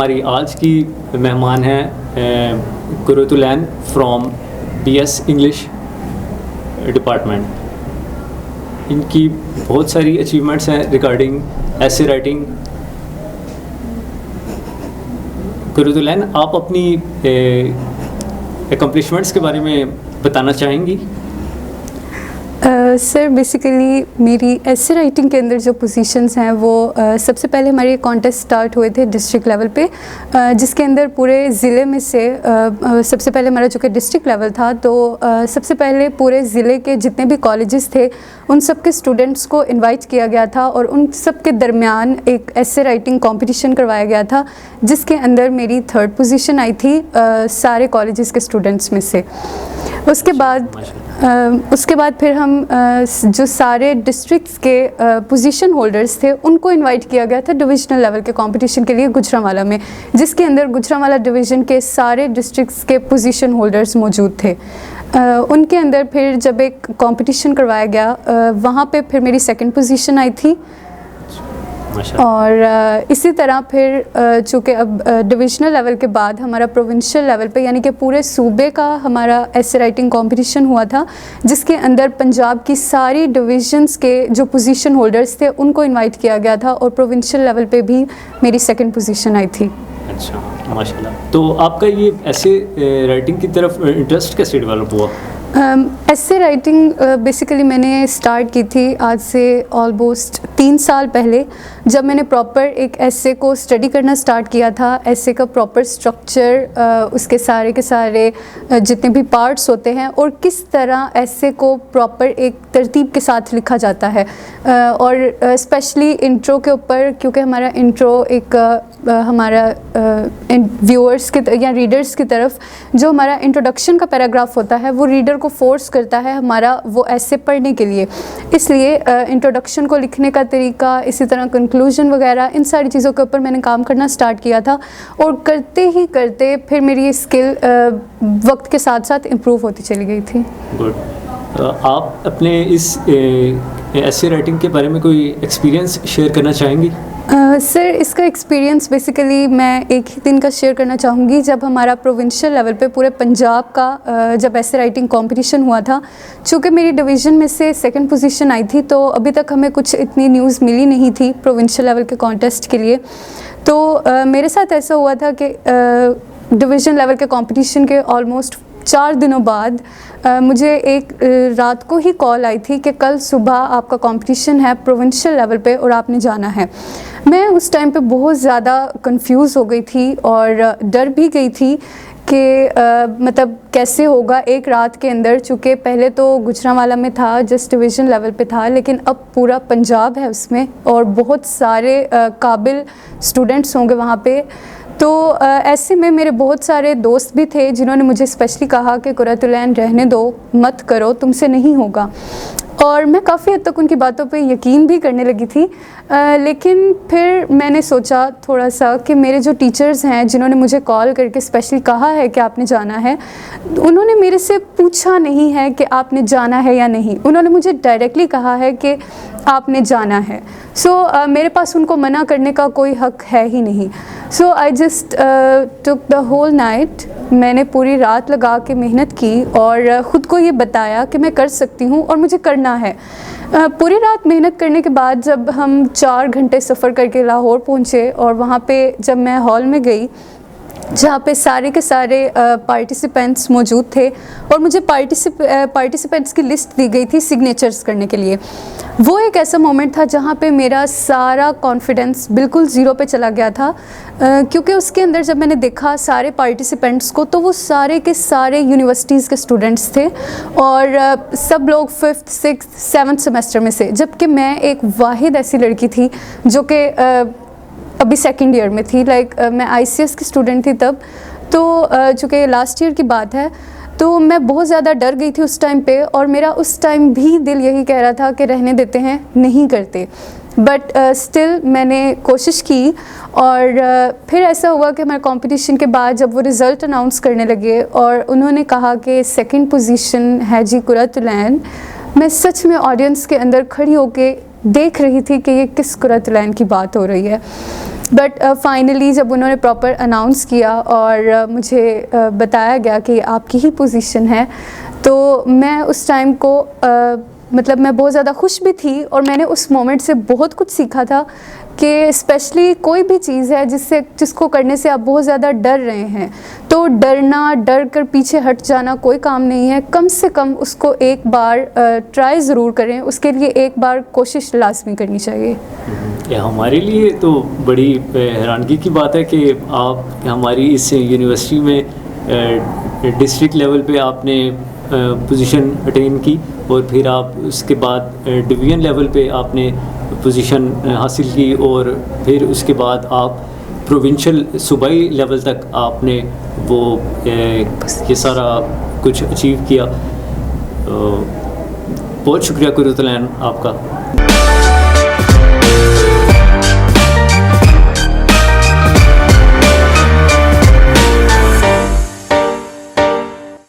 हमारी आज की मेहमान हैं Qurratulain from BS English department. इनकी बहुत सारी अचीवमेंट्स हैं रिगार्डिंग ऐसे राइटिंग। कुरतुलैन, आप अपनी एकम्प्लिशमेंट्स के बारे में बताना चाहेंगी? सर बेसिकली मेरी ऐसे राइटिंग के अंदर जो पोजीशंस हैं वो सबसे पहले हमारे कॉन्टेस्ट स्टार्ट हुए थे डिस्ट्रिक्ट लेवल पे, जिसके अंदर पूरे ज़िले में से सबसे पहले हमारा जो कि डिस्ट्रिक्ट लेवल था, तो सबसे पहले पूरे ज़िले के जितने भी कॉलेजेस थे उन सब के स्टूडेंट्स को इनवाइट किया गया था और उन सब के दरमियान एक ऐसे राइटिंग कंपटीशन करवाया गया था, जिसके अंदर मेरी 3rd पोजीशन आई थी सारे कॉलेजेस के स्टूडेंट्स में से। उसके बाद फिर हम जो सारे डिस्ट्रिक्ट्स के पोजीशन होल्डर्स थे उनको इनवाइट किया गया था डिविजनल लेवल के कंपटीशन के लिए गुजरांवाला में, जिसके अंदर गुजरांवाला डिवीज़न के सारे डिस्ट्रिक्ट्स के पोजीशन होल्डर्स मौजूद थे। उनके अंदर फिर जब एक कंपटीशन करवाया गया वहाँ पे फिर मेरी 2nd पोजीशन आई थी। और इसी तरह फिर चूँकि अब डिविजनल लेवल के बाद हमारा प्रोविंशियल लेवल पे यानी कि पूरे सूबे का हमारा ऐसे राइटिंग कंपटीशन हुआ था, जिसके अंदर पंजाब की सारी डिविजन्स के जो पोजीशन होल्डर्स थे उनको इनवाइट किया गया था और प्रोविंशियल लेवल पे भी मेरी 2nd पोजीशन आई थी। अच्छा, माशाल्लाह। तो आपका ये ऐसे राइटिंग की तरफ इंटरेस्ट कैसे डेवलप हुआ? ऐसे राइटिंग बेसिकली मैंने स्टार्ट की थी आज से ऑलमोस्ट 3 साल पहले, जब मैंने प्रॉपर एक ऐसे को स्टडी करना स्टार्ट किया था। ऐसे का प्रॉपर स्ट्रक्चर, उसके सारे के सारे जितने भी पार्ट्स होते हैं और किस तरह ऐसे को प्रॉपर एक तरतीब के साथ लिखा जाता है, और स्पेशली इंट्रो के ऊपर, क्योंकि हमारा इंट्रो एक हमारा व्यूअर्स के या रीडर्स की तरफ जो हमारा इंट्रोडक्शन का पैराग्राफ होता है वो रीडर को फोर्स करता है हमारा वो ऐसे पढ़ने के लिए। इसलिए इंट्रोडक्शन को लिखने का तरीका, इसी तरह कंक्लूजन वगैरह, इन सारी चीज़ों के ऊपर मैंने काम करना स्टार्ट किया था और करते ही करते फिर मेरी ये स्किल वक्त के साथ साथ इम्प्रूव होती चली गई थी। गुड। आप अपने इस ऐसे राइटिंग के बारे में कोई एक्सपीरियंस शेयर करना चाहेंगी? सर इसका एक्सपीरियंस बेसिकली मैं एक ही दिन का शेयर करना चाहूँगी, जब हमारा प्रोविंशियल लेवल पे पूरे पंजाब का जब ऐसे राइटिंग कंपटीशन हुआ था। चूँकि मेरी डिवीज़न में से 2nd पोजीशन आई थी, तो अभी तक हमें कुछ इतनी न्यूज़ मिली नहीं थी प्रोविंशियल लेवल के कॉन्टेस्ट के लिए। तो मेरे साथ ऐसा हुआ था कि डिवीज़न लेवल के कंपटीशन के ऑलमोस्ट 4 दिनों बाद मुझे एक रात को ही कॉल आई थी कि कल सुबह आपका कंपटीशन है प्रोविंशियल लेवल पे और आपने जाना है। मैं उस टाइम पे बहुत ज़्यादा कंफ्यूज हो गई थी और डर भी गई थी कि मतलब कैसे होगा एक रात के अंदर, चूँकि पहले तो गुजरांवाला में था, जस्ट डिवीज़न लेवल पे था, लेकिन अब पूरा पंजाब है उसमें और बहुत सारे काबिल स्टूडेंट्स होंगे वहाँ पे। तो ऐसे में मेरे बहुत सारे दोस्त भी थे जिन्होंने मुझे स्पेशली कहा कि कुरतुलैन रहने दो, मत करो, तुमसे नहीं होगा। और मैं काफ़ी हद तक उनकी बातों पे यकीन भी करने लगी थी, लेकिन फिर मैंने सोचा थोड़ा सा कि मेरे जो टीचर्स हैं जिन्होंने मुझे कॉल करके स्पेशली कहा है कि आपने जाना है, उन्होंने मेरे से पूछा नहीं है कि आपने जाना है या नहीं, उन्होंने मुझे डायरेक्टली कहा है कि आपने जाना है। सो मेरे पास उनको मना करने का कोई हक है ही नहीं। So I just took the whole night, मैंने पूरी रात लगा के मेहनत की और ख़ुद को ये बताया कि मैं कर सकती हूँ और मुझे करना है। पूरी रात मेहनत करने के बाद जब हम 4 घंटे सफ़र करके लाहौर पहुँचे और वहाँ पे जब मैं हॉल में गई जहाँ पे सारे के सारे पार्टिसिपेंट्स मौजूद थे और मुझे पार्टिसिपेंट्स की लिस्ट दी गई थी सिग्नेचर्स करने के लिए, वो एक ऐसा मोमेंट था जहाँ पे मेरा सारा कॉन्फिडेंस बिल्कुल ज़ीरो पे चला गया था, क्योंकि उसके अंदर जब मैंने देखा सारे पार्टिसिपेंट्स को तो वो सारे के सारे यूनिवर्सिटीज़ के स्टूडेंट्स थे और सब लोग 5th 6th 7th सेमेस्टर में से, जबकि मैं एक वाहिद ऐसी लड़की थी जो कि अभी 2nd ईयर में थी। मैं ICS की स्टूडेंट थी तब, तो चूँकि लास्ट ईयर की बात है, तो मैं बहुत ज़्यादा डर गई थी उस टाइम पे और मेरा उस टाइम भी दिल यही कह रहा था कि रहने देते हैं, नहीं करते। बट स्टिल मैंने कोशिश की और फिर ऐसा हुआ कि हमारे कंपटीशन के बाद जब वो रिज़ल्ट अनाउंस करने लगे और उन्होंने कहा कि 2nd पोजीशन है जी कुरतुलैन, मैं सच में ऑडियंस के अंदर खड़ी होके देख रही थी कि ये किस कुरतुलैन की बात हो रही है। बट फाइनली जब उन्होंने प्रॉपर अनाउंस किया और मुझे बताया गया कि आपकी ही पोजीशन है, तो मैं उस टाइम को मतलब मैं बहुत ज़्यादा खुश भी थी और मैंने उस मोमेंट से बहुत कुछ सीखा था कि स्पेशली कोई भी चीज़ है जिसको करने से आप बहुत ज़्यादा डर रहे हैं, तो डर कर पीछे हट जाना कोई काम नहीं है। कम से कम उसको एक बार ट्राई ज़रूर करें, उसके लिए एक बार कोशिश लाजमी करनी चाहिए। हमारे लिए तो बड़ी हैरानगी की बात है कि आप हमारी इस यूनिवर्सिटी में डिस्ट्रिक्ट लेवल पे आपने पोजीशन अटेन की और फिर आप उसके बाद डिवीज़न लेवल पे आपने पोजीशन हासिल की और फिर उसके बाद आप प्रोविंशियल सूबाई लेवल तक आपने वो ये सारा कुछ अचीव किया। बहुत शुक्रिया कुर्रतुल ऐन आपका।